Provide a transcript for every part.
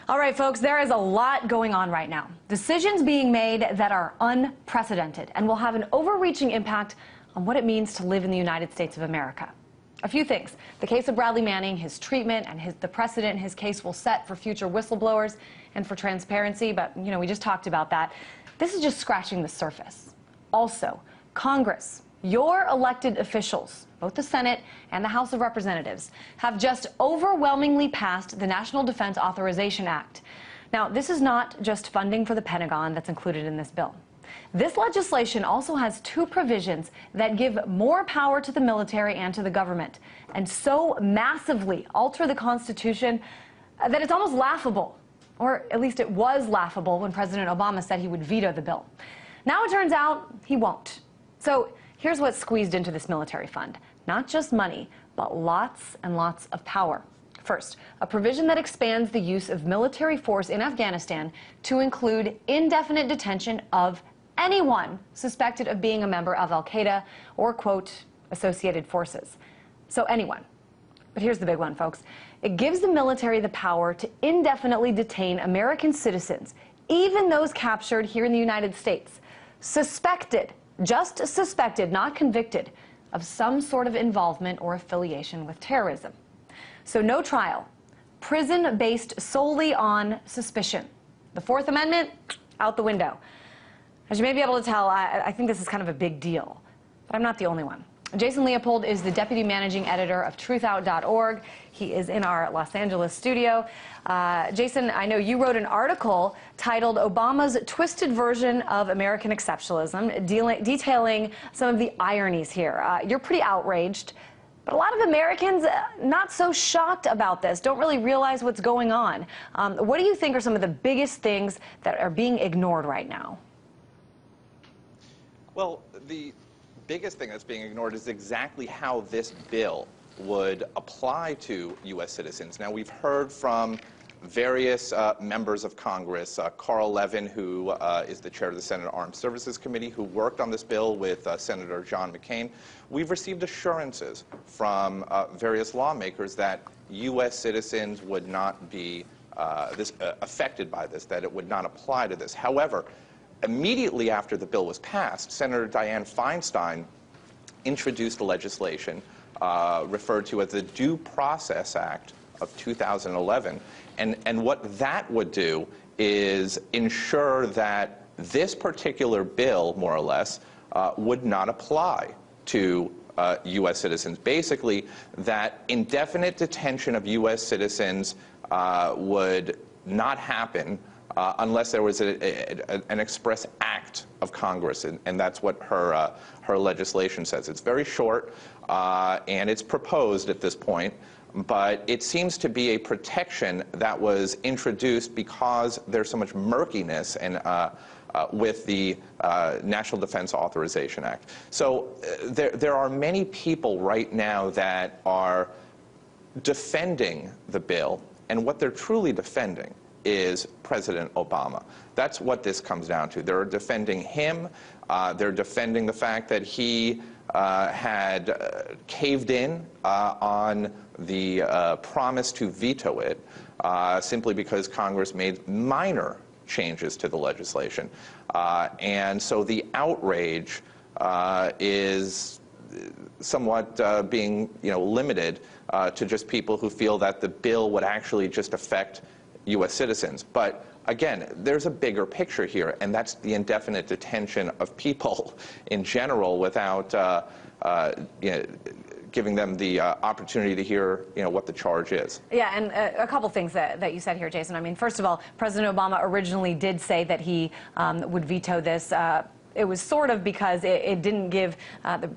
All right, folks, there is a lot going on right now. Decisions being made that are unprecedented and will have an overreaching impact on what it means to live in the United States of America. A few things. The case of Bradley Manning, his treatment, and the precedent his case will set for future whistleblowers and for transparency. But, we just talked about that. This is just scratching the surface. Also, Congress, your elected officials, both the Senate and the House of Representatives, have just overwhelmingly passed the National Defense Authorization Act. Now, this is not just funding for the Pentagon that's included in this bill. This legislation also has two provisions that give more power to the military and to the government, and so massively alter the Constitution that it's almost laughable, or at least it was laughable when President Obama said he would veto the bill. Now it turns out he won't. So here's what's squeezed into this military fund. Not just money, but lots and lots of power. First, a provision that expands the use of military force in Afghanistan to include indefinite detention of anyone suspected of being a member of al-Qaeda or, quote, associated forces. So anyone. But here's the big one, folks. It gives the military the power to indefinitely detain American citizens, even those captured here in the United States, suspected, just suspected, not convicted, of some sort of involvement or affiliation with terrorism. So no trial, prison based solely on suspicion. The Fourth Amendment, out the window. As you may be able to tell, I think this is kind of a big deal, but I'm not the only one. Jason Leopold is the deputy managing editor of truthout.org. He is in our Los Angeles studio. Jason, I know you wrote an article titled Obama's Twisted Version of American Exceptionalism, detailing some of the ironies here. You're pretty outraged, but a lot of Americans not so shocked about this, don't really realize what's going on. What do you think are some of the biggest things that are being ignored right now? Well, the biggest thing that's being ignored is exactly how this bill would apply to U.S. citizens. Now, we've heard from various members of Congress, Carl Levin, who is the chair of the Senate Armed Services Committee, who worked on this bill with Senator John McCain. We've received assurances from various lawmakers that U.S. citizens would not be affected by this, that it would not apply to this. However, immediately after the bill was passed, Senator Dianne Feinstein introduced legislation referred to as the Due Process Act of 2011. And what that would do is ensure that this particular bill, more or less, would not apply to U.S. citizens. Basically, that indefinite detention of U.S. citizens would not happen unless there was an express act of Congress, and that's what her legislation says. It's very short, and it's proposed at this point, but it seems to be a protection that was introduced because there's so much murkiness and with the National Defense Authorization Act. So there are many people right now that are defending the bill, and what they're truly defending is President Obama. That's what this comes down to. They're defending him. They're defending the fact that he had caved in on the promise to veto it simply because Congress made minor changes to the legislation. And so the outrage is somewhat being limited to just people who feel that the bill would actually just affect U.S. citizens. But again, there's a bigger picture here, and that's the indefinite detention of people in general without giving them the opportunity to hear what the charge is. Yeah, and a couple things that you said here, Jason. I mean, first of all, President Obama originally did say that he would veto this. It was sort of because it didn't give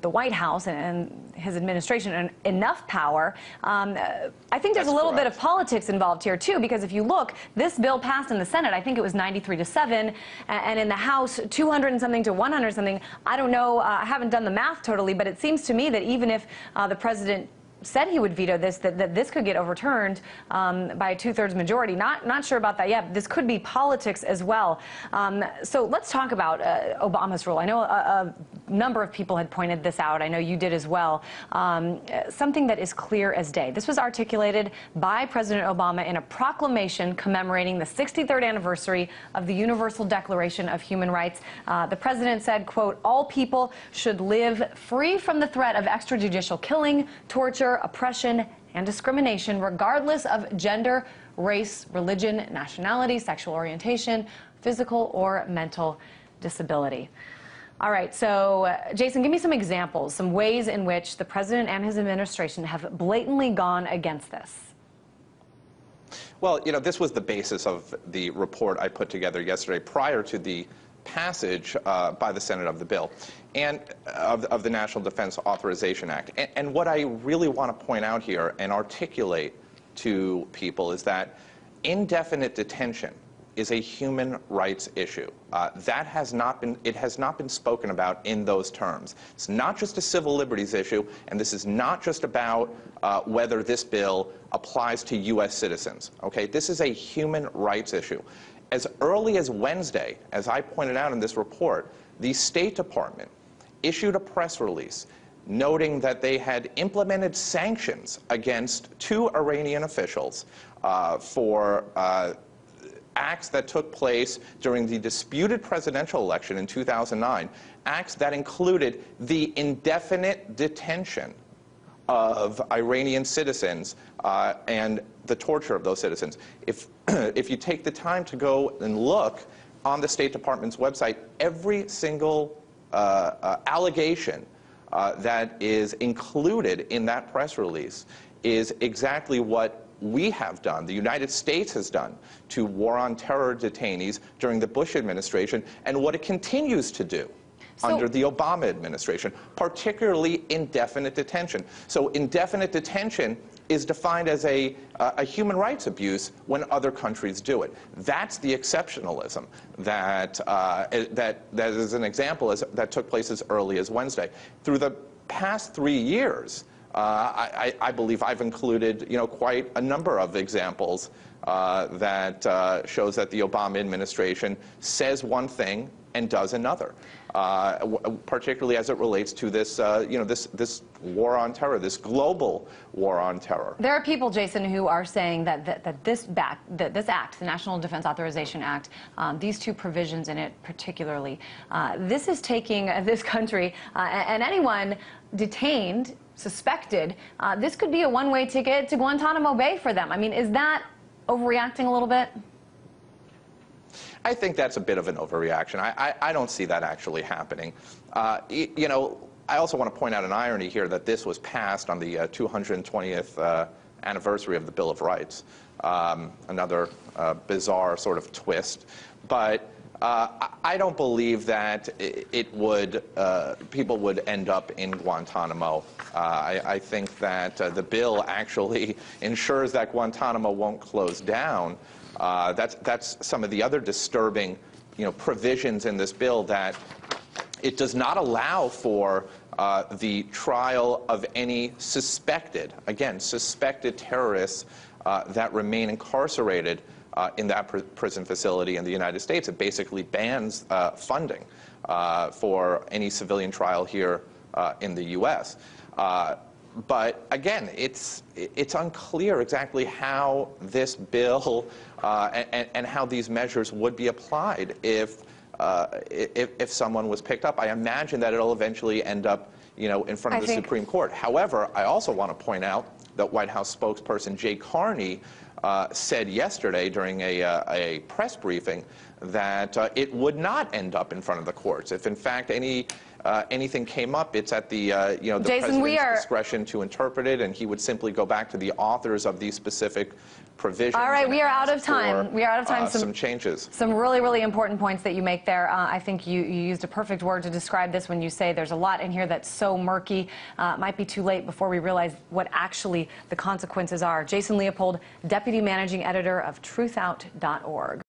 the White House and his administration enough power. I think there's a little bit of politics involved here, too, because if you look, this bill passed in the Senate, I think it was 93-7, and in the House, 200 and something to 100 something. I don't know, I haven't done the math totally, but it seems to me that even if the president said he would veto this, that this could get overturned by a 2/3 majority. Not sure about that yet. This could be politics as well. So let's talk about Obama's rule. I know a number of people had pointed this out. I know you did as well. Something that is clear as day. This was articulated by President Obama in a proclamation commemorating the 63rd anniversary of the Universal Declaration of Human Rights. The president said, quote, "All people should live free from the threat of extrajudicial killing, torture, oppression, and discrimination, regardless of gender, race, religion, nationality, sexual orientation, physical or mental disability." All right, so Jason, give me some examples, some ways in which the president and his administration have blatantly gone against this. Well, this was the basis of the report I put together yesterday prior to the passage by the Senate of the bill and of the National Defense Authorization Act. And what I really want to point out here and articulate to people is that indefinite detention is a human rights issue. It has not been spoken about in those terms. It's not just a civil liberties issue, and this is not just about whether this bill applies to U.S. citizens. Okay, this is a human rights issue. As early as Wednesday, as I pointed out in this report, the State Department issued a press release noting that they had implemented sanctions against 2 Iranian officials for acts that took place during the disputed presidential election in 2009, acts that included the indefinite detention of Iranian citizens and the torture of those citizens. If you take the time to go and look on the State Department's website, every single allegation that is included in that press release is exactly what we have done, the United States has done, to war on terror detainees during the Bush administration, and what it continues to do under the Obama administration, particularly indefinite detention. So indefinite detention is defined as a human rights abuse when other countries do it. That's the exceptionalism that is an example that took place as early as Wednesday. Through the past 3 years, I believe I've included, quite a number of examples that shows that the Obama administration says one thing and does another, particularly as it relates to this, this war on terror, this global war on terror. There are people, Jason, who are saying that this act, the National Defense Authorization Act, these 2 provisions in it particularly, this is taking this country and anyone detained, suspected, this could be a one-way ticket to Guantanamo Bay for them. I mean, is that overreacting a little bit? I think that's a bit of an overreaction. I don't see that actually happening. I also want to point out an irony here that this was passed on the 220th anniversary of the Bill of Rights. Another bizarre sort of twist. But I don't believe that people would end up in Guantanamo. I think that the bill actually ensures that Guantanamo won't close down. That's some of the other disturbing, provisions in this bill, that it does not allow for the trial of any suspected terrorists that remain incarcerated in that prison facility in the United States. It basically bans funding for any civilian trial here in the U.S. But again, it's unclear exactly how this bill and how these measures would be applied if someone was picked up. I imagine that it'll eventually end up, in front of the Supreme Court. However, I also want to point out that White House spokesperson Jay Carney said yesterday during a press briefing that it would not end up in front of the courts. If in fact anything came up, it's at the the Jason, president's discretion to interpret it, and he would simply go back to the authors of these specific provisions. All right, we are out of time. We are out of time. Some changes. Some really, really important points that you make there. I think you used a perfect word to describe this when you say there's a lot in here that's so murky. It might be too late before we realize what actually the consequences are. Jason Leopold, Deputy Managing Editor of TruthOut.org.